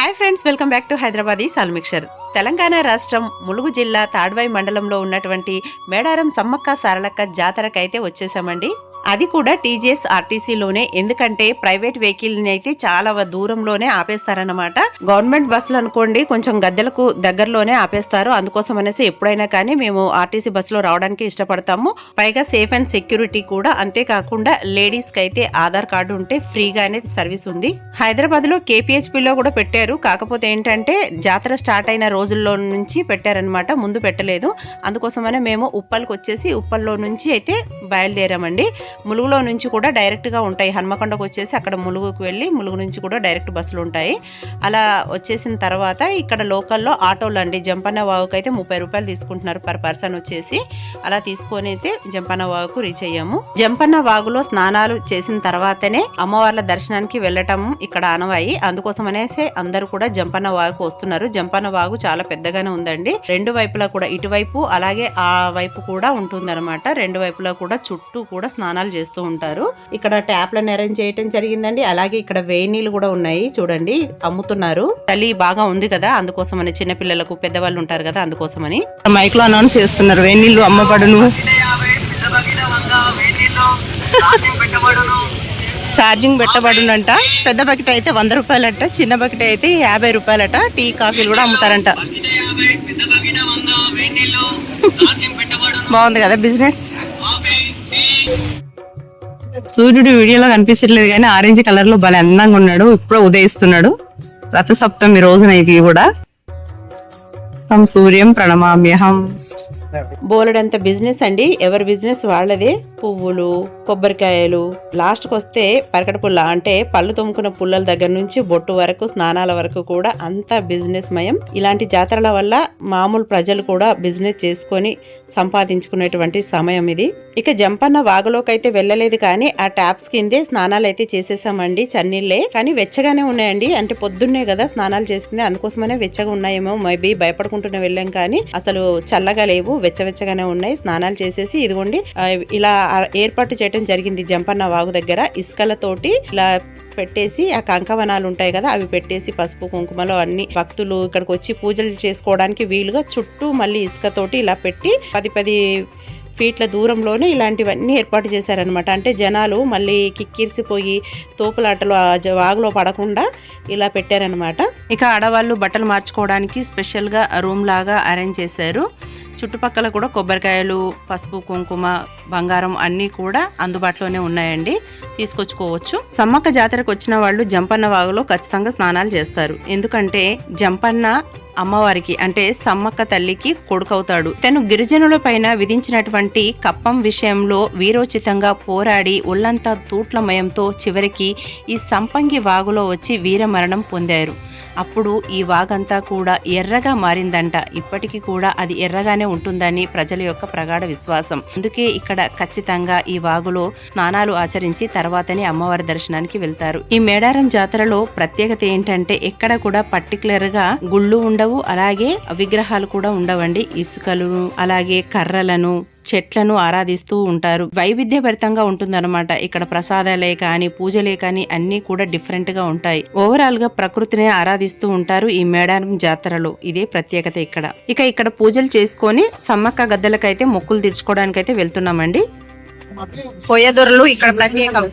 Hi friends, welcome back to Hyderabadi సాల్మిక్షర్. తెలంగాణ రాష్ట్రం ములుగు జిల్లా తాడ్వాయి మండలంలో ఉన్నటువంటి మేడారం సమ్మక్క సారలక్క జాతరకైతే వచ్చేసామండి. అది కూడా టీజీఎస్ ఆర్టీసీలోనే. ఎందుకంటే ప్రైవేట్ వెహికల్ ని అయితే చాలా దూరంలోనే ఆపేస్తారన్నమాట. గవర్నమెంట్ బస్సులు అనుకోండి కొంచెం గద్దెలకు దగ్గరలోనే ఆపేస్తారు. అందుకోసం అనేసి ఎప్పుడైనా కానీ మేము ఆర్టీసీ బస్సులో రావడానికి ఇష్టపడతాము. పైగా సేఫ్ అండ్ సెక్యూరిటీ కూడా. అంతేకాకుండా లేడీస్ కి అయితే ఆధార్ కార్డు ఉంటే ఫ్రీగానే సర్వీస్ ఉంది. హైదరాబాద్ లో కేపీహెచ్పీలో కూడా పెట్టారు. కాకపోతే ఏంటంటే జాతర స్టార్ట్ అయిన రోజుల్లో నుంచి పెట్టారనమాట, ముందు పెట్టలేదు. అందుకోసమనే మేము ఉప్పల్కి వచ్చేసి ఉప్పల్లో నుంచి అయితే బయలుదేరామండి. ములుగులో నుంచి కూడా డైరెక్ట్ గా ఉంటాయి. హన్మకొండకు వచ్చేసి అక్కడ ములుగుకు వెళ్ళి ములుగు నుంచి కూడా డైరెక్ట్ బస్సులు ఉంటాయి. అలా వచ్చేసిన తర్వాత ఇక్కడ లోకల్లో ఆటోలు అండి. జంపన్న వాగుకు అయితే 30 రూపాయలు తీసుకుంటున్నారు పర్ పర్సన్ వచ్చేసి. అలా తీసుకొని అయితే జంపన్న వాగుకు రీచ్ అయ్యాము. జంపన్న వాగులో స్నానాలు చేసిన తర్వాతనే అమ్మవార్ల దర్శనానికి వెళ్ళటం ఇక్కడ ఆనవాయి. అందుకోసం అనేసి అందరూ కూడా జంపన్న వాగుకు వస్తున్నారు. జంపన్న వాగు చాలా పెద్దగానే ఉందండి. రెండు వైపులా కూడా, ఇటువైపు అలాగే ఆ వైపు కూడా ఉంటుందన్నమాట. రెండు వైపులా కూడా చుట్టూ కూడా స్నానాలు చేస్తూ ఉంటారు. ఇక్కడ ట్యాప్లను అరేంజ్ చేయటం జరిగిందండి. అలాగే ఇక్కడ వేడి నీళ్ళు కూడా ఉన్నాయి, చూడండి అమ్ముతున్నారు. చలి బాగా ఉంది కదా, అందుకోసమని చిన్న పిల్లలకు పెద్దవాళ్ళు ఉంటారు కదా, అందుకోసమని మైక్ లో అనౌన్స్ చేస్తున్నారు. వేడి నీళ్ళు అమ్మబడును, ఛార్జింగ్ పెట్టబడునంట. పెద్ద బకెట్ అయితే 100 రూపాయలట, చిన్న బకెట్ అయితే 50 రూపాయలట. టీ కాఫీలు కూడా అమ్ముతారంట. బాగుంది కదా బిజినెస్. సూర్యుడు వీడియోలో కనిపించట్లేదు కానీ ఆరెంజ్ కలర్ లో భలే అందంగా ఉన్నాడు. ఇప్పుడు ఉదయిస్తున్నాడు. రథసప్తమి రోజున ఇది కూడా. సూర్యం ప్రణమామ్యహం. బోలెడంత బిజినెస్ అండి, ఎవరి బిజినెస్ వాళ్ళదే. పువ్వులు, కొబ్బరికాయలు, లాస్ట్కి వస్తే పరకట పుల్ల అంటే పళ్ళు తోముకున్న పుల్లల దగ్గర నుంచి బొట్టు వరకు, స్నానాల వరకు కూడా అంతా బిజినెస్ మయం. ఇలాంటి జాతరల వల్ల మామూలు ప్రజలు కూడా బిజినెస్ చేసుకొని సంపాదించుకునేటువంటి సమయం ఇది. ఇక జంపన్న వాగులోకి అయితే వెళ్ళలేదు కానీ ఆ ట్యాప్స్ కిందే స్నానాలు అయితే చేసేసామండి. చన్నీళ్ళే కానీ వెచ్చగానే ఉన్నాయండి. అంటే పొద్దున్నే కదా స్నానాలు చేసింది, అందుకోసమనే వెచ్చగా ఉన్నాయేమో మేబీ భయపడుకుంటూనే వెళ్ళాం కానీ అసలు చల్లగా లేవు, వెచ్చవెచ్చగానే ఉన్నాయి. స్నానాలు చేసేసి ఇదిగోండి ఇలా ఏర్పాటు చేయడం జరిగింది. జంపన్న వాగు దగ్గర ఇసుకలతోటి ఇలా పెట్టేసి, ఆ కంకవనాలు ఉంటాయి కదా అవి పెట్టేసి, పసుపు కుంకుమలో అన్ని భక్తులు ఇక్కడికి వచ్చి పూజలు చేసుకోవడానికి వీలుగా చుట్టూ మళ్ళీ ఇసుకతోటి ఇలా పెట్టి 10 ఫీట్ల దూరంలోనే ఇలాంటివన్నీ ఏర్పాటు చేశారనమాట. అంటే జనాలు మళ్ళీ కిక్కిరిసిపోయి తోపులాటలు ఆ వాగులో పడకుండా ఇలా పెట్టారనమాట. ఇక ఆడవాళ్ళు బట్టలు మార్చుకోవడానికి స్పెషల్గా రూమ్ లాగా అరేంజ్ చేశారు. చుట్టుపక్కల కూడా కొబ్బరికాయలు, పసుపు కుంకుమ, బంగారం అన్నీ కూడా అందుబాటులోనే ఉన్నాయండి, తీసుకొచ్చుకోవచ్చు. సమ్మక్క జాతరకు వచ్చిన వాళ్ళు జంపన్న వాగులో ఖచ్చితంగా స్నానాలు చేస్తారు. ఎందుకంటే జంపన్న అమ్మవారికి అంటే సమ్మక్క తల్లికి కొడుకవుతాడు. తను గిరిజనుల పైన విధించినటువంటి కప్పం విషయంలో వీరోచితంగా పోరాడి ఒళ్ళంతా తూట్లమయంతో చివరికి ఈ సంపంగి వాగులో వచ్చి వీరమరణం పొందారు. అప్పుడు ఈ వాగంతా కూడా ఎర్రగా మారిందంట. ఇప్పటికీ కూడా అది ఎర్రగానే ఉంటుందని ప్రజల యొక్క ప్రగాఢ విశ్వాసం. అందుకే ఇక్కడ ఖచ్చితంగా ఈ వాగులో స్నానాలు ఆచరించి తర్వాతనే అమ్మవారి దర్శనానికి వెళ్తారు. ఈ మేడారం జాతరలో ప్రత్యేకత ఏంటంటే ఎక్కడ కూడా పర్టికులర్ గా గుళ్ళు ఉండవు, అలాగే విగ్రహాలు కూడా ఉండవండి. ఇసుకలు అలాగే కర్రలను, చెట్లను ఆరాధిస్తూ ఉంటారు. వైవిధ్యభరితంగా ఉంటుందన్నమాట. ఇక్కడ ప్రసాదాలే కానీ పూజలే కానీ అన్ని కూడా డిఫరెంట్ గా ఉంటాయి. ఓవరాల్ గా ప్రకృతిని ఆరాధిస్తూ ఉంటారు ఈ మేడారం జాతరలో. ఇదే ప్రత్యేకత ఇక్కడ. ఇక్కడ పూజలు చేసుకొని సమ్మక్క గద్దెలకైతే మొక్కులు తీర్చుకోవడానికి అయితే వెళ్తున్నామండి. పోయేదొరలు ఇక్కడ ప్రత్యేకం.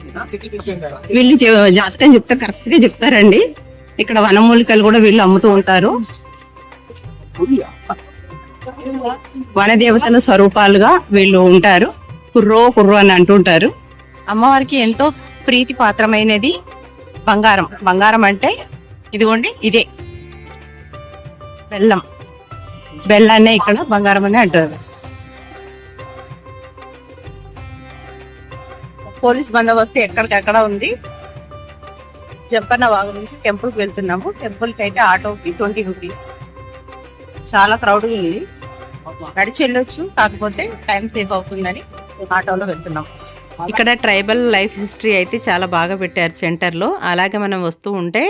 వీళ్ళు జాతకం చెప్తే కరెక్ట్ గా చెప్తారండి. ఇక్కడ వనమూలికలు కూడా వీళ్ళు అమ్ముతూ ఉంటారు. వనదేవతల స్వరూపాలుగా వీళ్ళు ఉంటారు. కుర్రో అని అంటుంటారు. అమ్మవారికి ఎంతో ప్రీతి పాత్రమైనది బంగారం. బంగారం అంటే ఇదిగోండి ఇదే బెల్లం. బెల్లాన్నే ఇక్కడ బంగారం అని అంటారు. పోలీస్ బందోబస్తు ఎక్కడికక్కడ ఉంది. జంపన్న వాగు నుంచి టెంపుల్కి వెళ్తున్నాము. టెంపుల్కి అయితే ఆటోకి 20 రూపీస్. చాలా క్రౌడ్ ఉంది, నడిచి వెళ్ళొచ్చు, కాకపోతే టైం సేఫ్ అవుతుందని ఆటోలో వెళ్తున్నాం. ఇక్కడ ట్రైబల్ లైఫ్ హిస్టరీ అయితే చాలా బాగా పెట్టారు సెంటర్ లో. అలాగే మనం వస్తూ ఉంటే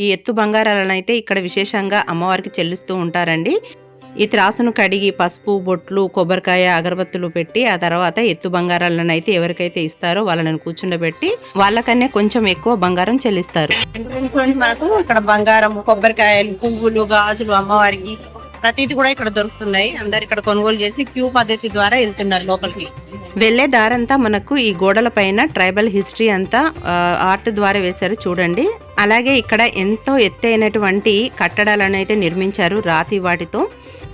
ఈ ఎత్తు బంగారాలను అయితే ఇక్కడ విశేషంగా అమ్మవారికి చెల్లిస్తూ ఉంటారండి. ఈ త్రాసును కడిగి పసుపు, బొట్లు, కొబ్బరికాయ, అగరబత్తులు పెట్టి ఆ తర్వాత ఎత్తు బంగారాలను అయితే ఎవరికైతే ఇస్తారో వాళ్ళని కూర్చుండబెట్టి వాళ్ళకన్నా కొంచెం ఎక్కువ బంగారం చెల్లిస్తారు. మనకు ఇక్కడ బంగారం, కొబ్బరికాయలు, పువ్వులు, గాజులు అమ్మవారికి ప్రతిది కూడా ఇక్కడ దొరుకుతున్నాయి. అందరు ఇక్కడ కొనుగోలు చేసి క్యూ పద్ధతి ద్వారా వెళ్తున్నారు లోపలికి. వెళ్లే దారంతా మనకు ఈ గోడల పైన ట్రైబల్ హిస్టరీ అంతా ఆర్ట్ ద్వారా వేశారు చూడండి. అలాగే ఇక్కడ ఎంతో ఎత్తైనటువంటి కట్టడాలను అయితే నిర్మించారు రాతి వాటితో.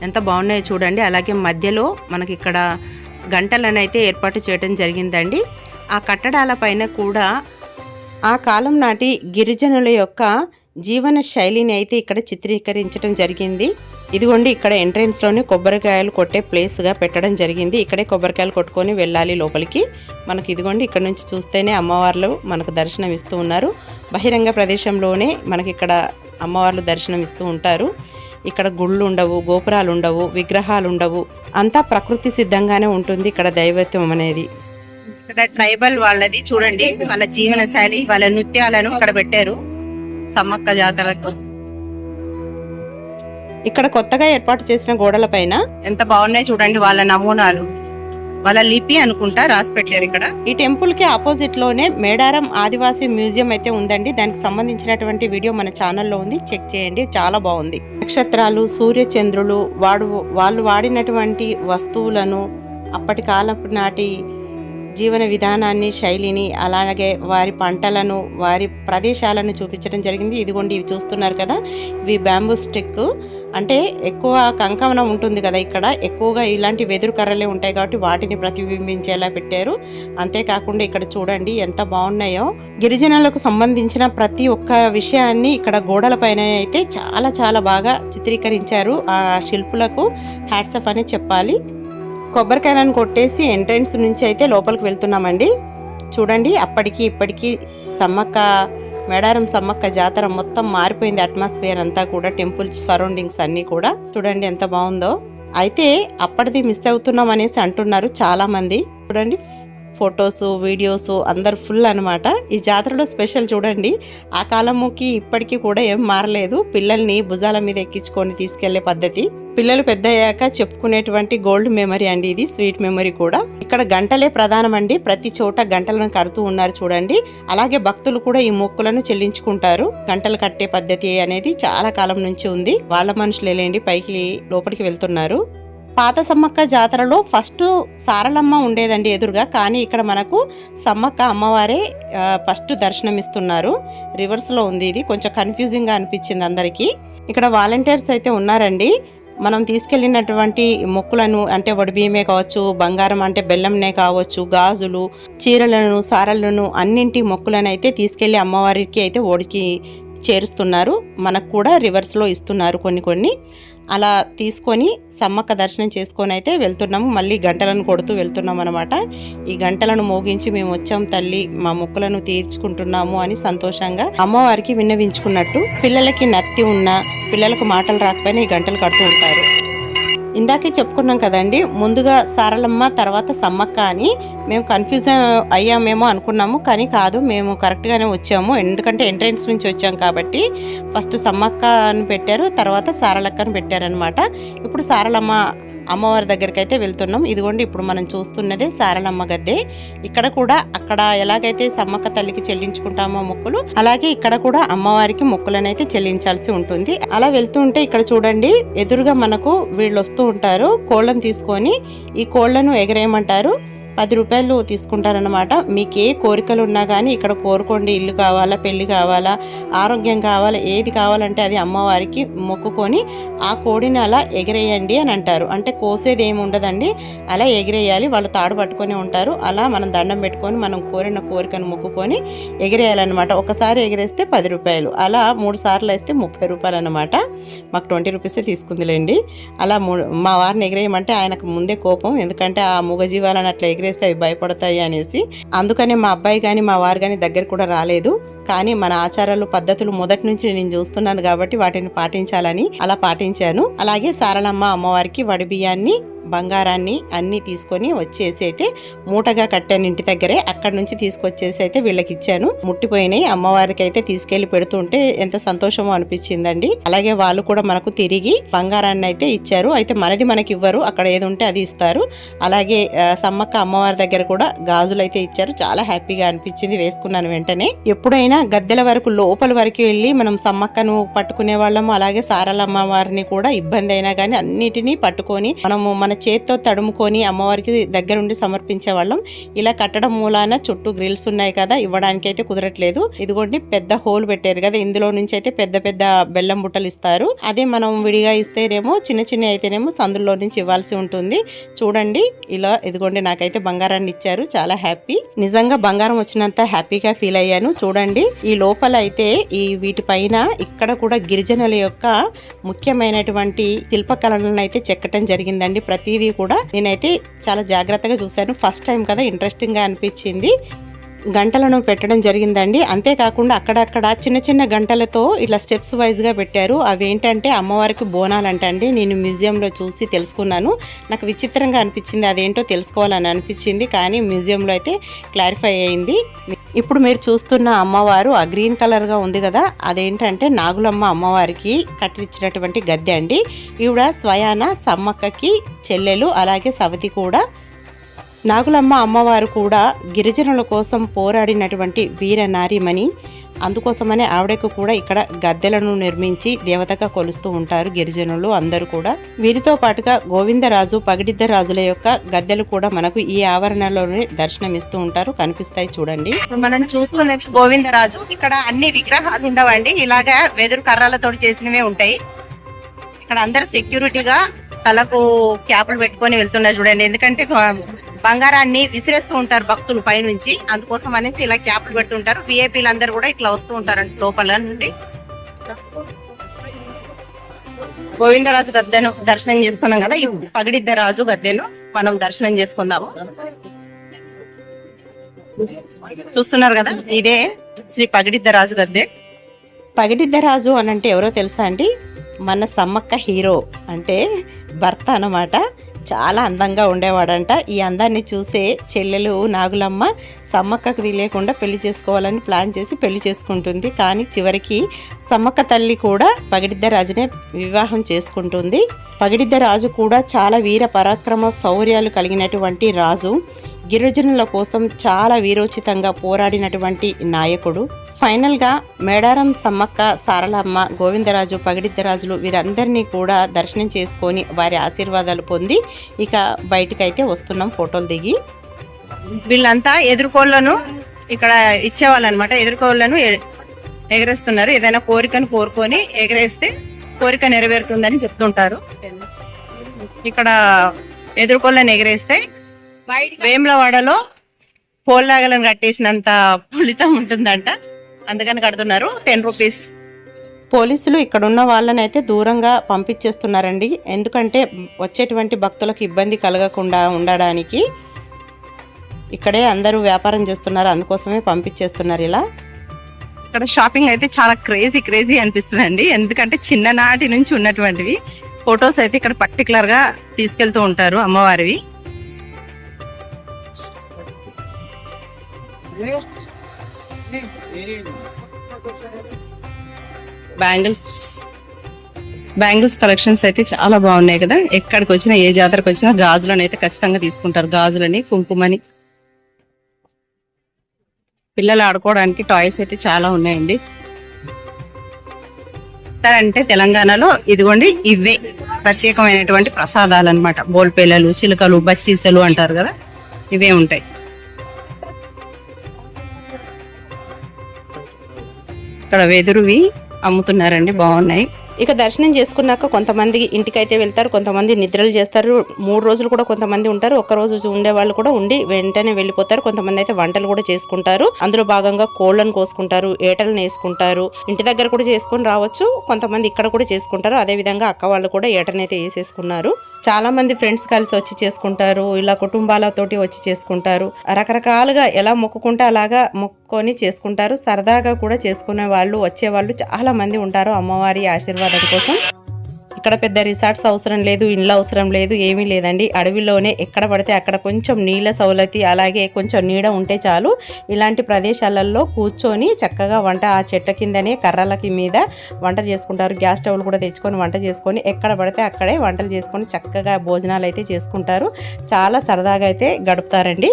ఎంత బాగున్నాయో చూడండి. అలాగే మధ్యలో మనకి ఇక్కడ గంటలను అయితే ఏర్పాటు చేయడం జరిగిందండి. ఆ కట్టడాల పైన కూడా ఆ కాలం నాటి గిరిజనుల యొక్క జీవన శైలిని అయితే ఇక్కడ చిత్రీకరించడం జరిగింది. ఇదిగోండి ఇక్కడ ఎంట్రన్స్ లోనే కొబ్బరికాయలు కొట్టే ప్లేస్ గా పెట్టడం జరిగింది. ఇక్కడే కొబ్బరికాయలు కొట్టుకొని వెళ్ళాలి లోపలికి. మనకి ఇదిగోండి ఇక్కడ నుంచి చూస్తేనే అమ్మవార్లు మనకు దర్శనం ఇస్తూ ఉన్నారు. బహిరంగ ప్రదేశంలోనే మనకి ఇక్కడ అమ్మవార్లు దర్శనం ఇస్తూ ఉంటారు. ఇక్కడ గుళ్ళు ఉండవు, గోపురాలు ఉండవు, విగ్రహాలు ఉండవు. అంతా ప్రకృతి సిద్ధంగానే ఉంటుంది ఇక్కడ దైవత్వం అనేది. ఇక్కడ ట్రైబల్ వాళ్ళది చూడండి, వాళ్ళ జీవన శైలి, వాళ్ళ నృత్యాలను ఇక్కడ పెట్టారు సమ్మక్క జాతరకు. ఇక్కడ కొత్తగా ఏర్పాటు చేసిన గోడల పైన ఎంత బాగున్నాయి చూడండి. వాళ్ళ నమూనాలు, వాళ్ళ లిపి అనుకుంటా రాసి పెట్టారు ఇక్కడ. ఈ టెంపుల్ కి ఆపోజిట్ లోనే మేడారం ఆదివాసీ మ్యూజియం అయితే ఉందండి. దానికి సంబంధించినటువంటి వీడియో మన ఛానల్లో ఉంది, చెక్ చేయండి, చాలా బాగుంది. నక్షత్రాలు, సూర్య చంద్రులు, వాళ్ళు వాడినటువంటి వస్తువులను, అప్పటి కాలపు నాటి జీవన విధానాన్ని, శైలిని, అలాగే వారి పంటలను, వారి ప్రదేశాలను చూపించడం జరిగింది. ఇదిగోండి ఇవి చూస్తున్నారు కదా, ఇవి బ్యాంబూ స్టిక్. అంటే ఎక్కువ కంకణం ఉంటుంది కదా ఇక్కడ, ఎక్కువగా ఇలాంటి వెదురు కర్రలే ఉంటాయి కాబట్టి వాటిని ప్రతిబింబించేలా పెట్టారు. అంతేకాకుండా ఇక్కడ చూడండి ఎంత బాగున్నాయో. గిరిజనులకు సంబంధించిన ప్రతి ఒక్క విషయాన్ని ఇక్కడ గోడల పైన అయితే చాలా చాలా బాగా చిత్రీకరించారు. ఆ శిల్పులకు హ్యాట్స్ ఆఫ్ అని చెప్పాలి. కొబ్బరికాయలను కొట్టేసి ఎంట్రన్స్ నుంచి అయితే లోపలికి వెళ్తున్నామండి. చూడండి అప్పటికి ఇప్పటికీ మేడారం సమ్మక్క జాతర మొత్తం మారిపోయింది. అట్మాస్ఫియర్ అంతా కూడా, టెంపుల్ సరౌండింగ్స్ అన్ని కూడా చూడండి ఎంత బాగుందో. అయితే అప్పటిది మిస్ అవుతున్నాం అనేసి అంటున్నారు చాలా మంది. చూడండి ఫొటోస్, వీడియోస్ అందరు ఫుల్ అనమాట. ఈ జాతరలో స్పెషల్ చూడండి, ఆ కాలముకి ఇప్పటికీ కూడా ఏం మారలేదు. పిల్లల్ని భుజాల మీద ఎక్కించుకొని తీసుకెళ్లే పద్ధతి, పిల్లలు పెద్ద అయ్యాక చెప్పుకునేటువంటి గోల్డ్ మెమరీ అండి ఇది, స్వీట్ మెమరీ కూడా. ఇక్కడ గంటలే ప్రధానం అండి, ప్రతి చోట గంటలను కడుతూ ఉన్నారు చూడండి. అలాగే భక్తులు కూడా ఈ మొక్కులను చెల్లించుకుంటారు. గంటలు కట్టే పద్ధతి అనేది చాలా కాలం నుంచి ఉంది. వాళ్ళ మనుషులేండి పైకి లోపలికి వెళ్తున్నారు. పాత సమ్మక్క జాతరలో ఫస్ట్ సారలమ్మ ఉండేదండి ఎదురుగా, కానీ ఇక్కడ మనకు సమ్మక్క అమ్మవారే ఫస్ట్ దర్శనం ఇస్తున్నారు. రివర్స్లో ఉంది, ఇది కొంచెం కన్ఫ్యూజింగ్గా అనిపించింది అందరికీ. ఇక్కడ వాలంటీర్స్ అయితే ఉన్నారండి. మనం తీసుకెళ్ళినటువంటి మొక్కులను, అంటే వడిబియ్యమే కావచ్చు, బంగారం అంటే బెల్లంనే కావచ్చు, గాజులు, చీరలను, సారలను, అన్నింటి మొక్కులను అయితే తీసుకెళ్లి అమ్మవారికి అయితే ఓడికి చేరుస్తున్నారు. మనకు కూడా రివర్స్లో ఇస్తున్నారు కొన్ని. అలా తీసుకొని సమ్మక్క దర్శనం చేసుకొని అయితే వెళ్తున్నాము. మళ్ళీ గంటలను కొడుతూ వెళ్తున్నాం అనమాట. ఈ గంటలను మోగించి మేము వచ్చాం తల్లి, మా మొక్కులను తీర్చుకుంటున్నాము అని సంతోషంగా అమ్మవారికి విన్నవించుకున్నట్టు. పిల్లలకి నత్తి ఉన్నా, పిల్లలకు మాటలు రాకపోయినా ఈ గంటలు కడుతూ ఉంటారు. ఇందాకే చెప్పుకున్నాం కదండి, ముందుగా సారలమ్మ తర్వాత సమ్మక్క అని. మేము కన్ఫ్యూజ్ అయ్యామేమో అనుకున్నాము, కానీ కాదు, మేము కరెక్ట్గానే వచ్చాము. ఎందుకంటే ఎంట్రన్స్ నుంచి వచ్చాం కాబట్టి ఫస్ట్ సమ్మక్క అని పెట్టారు, తర్వాత సారలక్కని పెట్టారనమాట. ఇప్పుడు సారలమ్మ అమ్మవారి దగ్గరికి అయితే వెళ్తున్నాం. ఇదిగోండి ఇప్పుడు మనం చూస్తున్నదే సారలమ్మ గద్దె. ఇక్కడ కూడా అక్కడ ఎలాగైతే సమ్మక్క తల్లికి చెల్లించుకుంటామో మొక్కులు, అలాగే ఇక్కడ కూడా అమ్మవారికి మొక్కులను అయితే చెల్లించాల్సి ఉంటుంది. అలా వెళ్తుంటే ఇక్కడ చూడండి ఎదురుగా మనకు వీళ్ళు వస్తూ ఉంటారు కోళ్ళను తీసుకొని. ఈ కోళ్లను ఎగరేయమంటారు, 10 రూపాయలు తీసుకుంటారనమాట. మీకు ఏ కోరికలు ఉన్నా కానీ ఇక్కడ కోరుకోండి. ఇల్లు కావాలా, పెళ్లి కావాలా, ఆరోగ్యం కావాలా, ఏది కావాలంటే అది అమ్మవారికి మొక్కుకొని ఆ కోడిని అలా ఎగిరేయండి అని అంటారు. అంటే కోసేది ఏమి ఉండదండి, అలా ఎగిరేయాలి. వాళ్ళు తాడు పట్టుకొని ఉంటారు. అలా మనం దండం పెట్టుకొని మనం కోరిన కోరికను మొక్కుకొని ఎగిరేయాలన్నమాట. ఒకసారి ఎగిరేస్తే 10 రూపాయలు, అలా 3 సార్లు వేస్తే 30 రూపాయలు అనమాట. మాకు 20 రూపీసే తీసుకుందిలేండి. అలా మా వారిని ఎగిరేయమంటే ఆయనకు ముందే కోపం, ఎందుకంటే ఆ మూగజీవాలను అట్లా ఎగిరేస్తే అవి భయపడతాయి అనేసి. అందుకనే మా అబ్బాయి కానీ మా వారు కానీ దగ్గర కూడా రాలేదు. కానీ మన ఆచారాలు, పద్ధతులు మొదటి నుంచి నేను చూస్తున్నాను కాబట్టి వాటిని పాటించాలని అలా పాటించాను. అలాగే సారలమ్మ అమ్మవారికి వడిబియ్యాన్ని బంగారాన్ని అన్నీ తీసుకొని వచ్చేసి అయితే మూటగా కట్టాను ఇంటి దగ్గరే. అక్కడ నుంచి తీసుకొచ్చేసి అయితే వీళ్ళకి ఇచ్చాను. ముట్టిపోయినాయి. అమ్మవారికి అయితే తీసుకెళ్లి పెడుతుంటే ఎంత సంతోషమో అనిపించిందండి. అలాగే వాళ్ళు కూడా మనకు తిరిగి బంగారాన్ని అయితే ఇచ్చారు. అయితే మనది మనకి ఇవ్వరు, అక్కడ ఏది ఉంటే అది ఇస్తారు. అలాగే సమ్మక్క అమ్మవారి దగ్గర కూడా గాజులు అయితే ఇచ్చారు. చాలా హ్యాపీగా అనిపించింది వేసుకున్నాను వెంటనే. ఎప్పుడైనా గద్దెల వరకు లోపల వరకు వెళ్ళి మనం సమ్మక్కను పట్టుకునే వాళ్ళము, అలాగే సారల అమ్మవారిని కూడా ఇబ్బంది అయినా కానీ అన్నిటినీ పట్టుకొని మనము మన చేతితో తడుముకొని అమ్మవారికి దగ్గరుండి సమర్పించే వాళ్ళం. ఇలా కట్టడం మూలాన చుట్టూ గ్రిల్స్ ఉన్నాయి కదా, ఇవ్వడానికి అయితే కుదరట్లేదు. ఇదిగోండి పెద్ద హోల్ పెట్టారు కదా, ఇందులో నుంచి అయితే పెద్ద పెద్ద బెల్లం బుట్టలు ఇస్తారు. అదే మనం విడిగా ఇస్తేనేమో చిన్న చిన్న అయితేనేమో సందులో నుంచి ఇవ్వాల్సి ఉంటుంది. చూడండి ఇలా ఇదిగోండి నాకైతే బంగారాన్ని ఇచ్చారు. చాలా హ్యాపీ, నిజంగా బంగారం వచ్చినంత హ్యాపీగా ఫీల్ అయ్యాను. చూడండి ఈ లోపల అయితే ఈ వీటిపైన ఇక్కడ కూడా గిరిజనుల యొక్క ముఖ్యమైనటువంటి శిల్పకళలను అయితే చెక్కటం జరిగిందండి. ప్రతిదీ కూడా నేనైతే చాలా జాగ్రత్తగా చూశాను. ఫస్ట్ టైం కదా, ఇంట్రెస్టింగ్ గా అనిపించింది. గంటలను పెట్టడం జరిగిందండి. అంతేకాకుండా అక్కడక్కడ చిన్న చిన్న గంటలతో ఇలా స్టెప్స్ వైజ్ గా పెట్టారు. అవి ఏంటంటే అమ్మవారికి బోనాలంట అండి. నేను మ్యూజియంలో చూసి తెలుసుకున్నాను. నాకు విచిత్రంగా అనిపించింది, అదేంటో తెలుసుకోవాలని అనిపించింది. కానీ మ్యూజియంలో అయితే క్లారిఫై అయింది. ఇప్పుడు మీరు చూస్తున్న అమ్మవారు ఆ గ్రీన్ కలర్ గా ఉంది కదా, అదేంటంటే నాగులమ్మ అమ్మవారికి కట్టించినటువంటి గద్దె అండి. ఈవిడ స్వయాన సమ్మక్కకి చెల్లెలు, అలాగే సవతి కూడా. నాగులమ్మ అమ్మవారు కూడా గిరిజనుల కోసం పోరాడినటువంటి వీర నారీమణి. అందుకోసమనే ఆవిడకు కూడా ఇక్కడ గద్దెలను నిర్మించి దేవతగా కొలుస్తూ ఉంటారు గిరిజనులు అందరూ కూడా. వీరితో పాటుగా గోవిందరాజు, పగిడిద్దరాజుల యొక్క గద్దెలు కూడా మనకు ఈ ఆవరణలోనే దర్శనమిస్తూ ఉంటారు. కనిపిస్తాయి చూడండి. మనం చూస్తున్నది గోవిందరాజు. ఇక్కడ అన్ని విగ్రహాలు ఉండవండి, ఇలాగా వెదురు కర్రలతో చేసినవే ఉంటాయి. ఇక్కడ అందరు సెక్యూరిటీగా తలకు క్యాపులు పెట్టుకొని వెళ్తున్నారు చూడండి. ఎందుకంటే బంగారాన్ని విసిరేస్తూ ఉంటారు భక్తులు పైనుంచి, అందుకోసం అనేసి ఇలా క్యాపులు పెట్టుంటారు. విఐపీలు అందరూ కూడా ఇట్లా వస్తూ ఉంటారండి లోపల నుండి. గోవిందరాజు గద్దెను దర్శనం చేసుకున్నాం కదా, ఈ పగిడిద్దరాజు గద్దెను మనం దర్శనం చేసుకుందాము. చూస్తున్నారు కదా, ఇదే శ్రీ పగిడిద్దరాజు గద్దె. పగిడిద్దరాజు అని అంటే ఎవరో తెలుసా అండి? మన సమ్మక్క హీరో అంటే భర్త అన్నమాట. చాలా అందంగా ఉండేవాడంట. ఈ అందాన్ని చూసే చెల్లెలు నాగులమ్మ సమ్మక్కకు తెలియకుండా పెళ్లి చేసుకోవాలని ప్లాన్ చేసి పెళ్లి చేసుకుంటుంది. కానీ చివరికి సమ్మక్క తల్లి కూడా పగిడిద్దరాజునే వివాహం చేసుకుంటుంది. పగిడిద్దరాజు కూడా చాలా వీర పరాక్రమ శౌర్యాలు కలిగినటువంటి రాజు. గిరిజనుల కోసం చాలా వీరోచితంగా పోరాడినటువంటి నాయకుడు. ఫైనల్ గా మేడారం సమ్మక్క, సారలమ్మ, గోవిందరాజు, పగిడిద్దరాజులు వీరందరినీ కూడా దర్శనం చేసుకొని వారి ఆశీర్వాదాలు పొంది ఇక బయటకైతే వస్తున్నాం ఫోటోలు దిగి. వీళ్ళంతా ఎదుర్కోళ్లను ఇక్కడ ఇచ్చేవాళ్ళు అనమాట. ఎదుర్కోళ్లను ఎగరేస్తున్నారు. ఏదైనా కోరికను కోరుకొని ఎగరేస్తే కోరిక నెరవేరుతుందని చెప్తుంటారు. ఇక్కడ ఎదుర్కోళ్లను ఎగరేస్తే వేములవాడలో పోల్లాగలను కట్టేసినంత ఫలితం ఉంటుందంట. అందుకని కడుతున్నారు. 10 రూపీస్. పోలీసులు ఇక్కడ ఉన్న వాళ్ళని అయితే దూరంగా పంపించేస్తున్నారండి. ఎందుకంటే వచ్చేటువంటి భక్తులకు ఇబ్బంది కలగకుండా ఉండడానికి. ఇక్కడే అందరూ వ్యాపారం చేస్తున్నారు, అందుకోసమే పంపించేస్తున్నారు ఇలా. ఇక్కడ షాపింగ్ అయితే చాలా క్రేజీ అనిపిస్తుందండి. ఎందుకంటే చిన్ననాటి నుంచి ఉన్నటువంటివి ఫొటోస్ అయితే ఇక్కడ పర్టికులర్ గా తీసుకెళ్తూ ఉంటారు అమ్మవారివి. బ్యాంగిల్స్ కలెక్షన్స్ అయితే చాలా బాగున్నాయి కదా. ఎక్కడికి వచ్చినా, ఏ జాతరకు వచ్చినా గాజులను అయితే ఖచ్చితంగా తీసుకుంటారు. గాజులని, కుంకుమని. పిల్లలు ఆడుకోవడానికి టాయ్స్ అయితే చాలా ఉన్నాయండి. అంటే తెలంగాణలో ఇదిగోండి ఇవే ప్రత్యేకమైనటువంటి ప్రసాదాలు అనమాట. బోల్పేలలు, చిలుకలు, బచ్చీసలు అంటారు కదా, ఇవే ఉంటాయి. ఇక్కడ వెదురువి అమ్ముతున్నారండి, బాగున్నాయి. ఇక దర్శనం చేసుకున్నాక కొంతమంది ఇంటికైతే వెళ్తారు, కొంతమంది నిద్రలు చేస్తారు. 3 రోజులు కూడా కొంతమంది ఉంటారు. ఒక్క రోజు ఉండే వాళ్ళు కూడా ఉండి వెంటనే వెళ్ళిపోతారు. కొంతమంది అయితే వంటలు కూడా చేసుకుంటారు. అందులో భాగంగా కోళ్లను కోసుకుంటారు, ఏటలను వేసుకుంటారు. ఇంటి దగ్గర కూడా చేసుకొని రావచ్చు, కొంతమంది ఇక్కడ కూడా చేసుకుంటారు. అదే విధంగా అక్క వాళ్ళు కూడా ఏటనైతే వేసేసుకున్నారు. చాలా మంది ఫ్రెండ్స్ కలిసి వచ్చి చేసుకుంటారు, ఇలా కుటుంబాలతోటి వచ్చి చేసుకుంటారు. రకరకాలుగా ఎలా మొక్కుకుంటే అలాగా మొక్కుకొని చేసుకుంటారు. సరదాగా కూడా చేసుకునే వాళ్ళు, వచ్చే వాళ్ళు చాలా మంది ఉంటారు అమ్మవారి ఆశీర్వాదం కోసం. ఇక్కడ పెద్ద రిసార్ట్స్ అవసరం లేదు, ఇండ్లు అవసరం లేదు, ఏమీ లేదండి. అడవిలోనే ఎక్కడ పడితే అక్కడ కొంచెం నీళ్ళ సౌలతి అలాగే కొంచెం నీడ ఉంటే చాలు. ఇలాంటి ప్రదేశాలలో కూర్చొని చక్కగా వంట ఆ చెట్ల కిందనే కర్రలకి మీద వంట చేసుకుంటారు. గ్యాస్ స్టవ్లు కూడా తెచ్చుకొని వంట చేసుకొని ఎక్కడ పడితే అక్కడే వంటలు చేసుకొని చక్కగా భోజనాలు అయితే చేసుకుంటారు. చాలా సరదాగా అయితే గడుపుతారండి.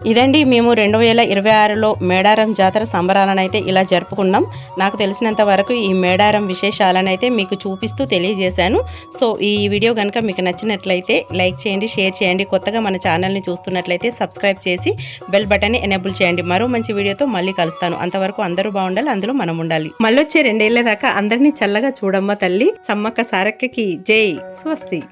ఇదండి మేము 2026లో మేడారం జాతర సంబరాలను అయితే ఇలా జరుపుకున్నాం. నాకు తెలిసినంత వరకు ఈ మేడారం విశేషాలను అయితే మీకు చూపిస్తూ తెలియజేశాను. సో ఈ వీడియో కనుక మీకు నచ్చినట్లయితే లైక్ చేయండి, షేర్ చేయండి. కొత్తగా మన ఛానల్ని చూస్తున్నట్లయితే సబ్స్క్రైబ్ చేసి బెల్ బటన్ని ఎనేబుల్ చేయండి. మరో మంచి వీడియోతో మళ్ళీ కలుస్తాను. అంతవరకు అందరూ బాగుండాలి, అందులో మనం ఉండాలి. మళ్ళీ వచ్చే 2 ఏళ్ల దాకా అందరినీ చల్లగా చూడమ్మ తల్లి. సమ్మక్క సారక్కకి జై. స్వస్తి.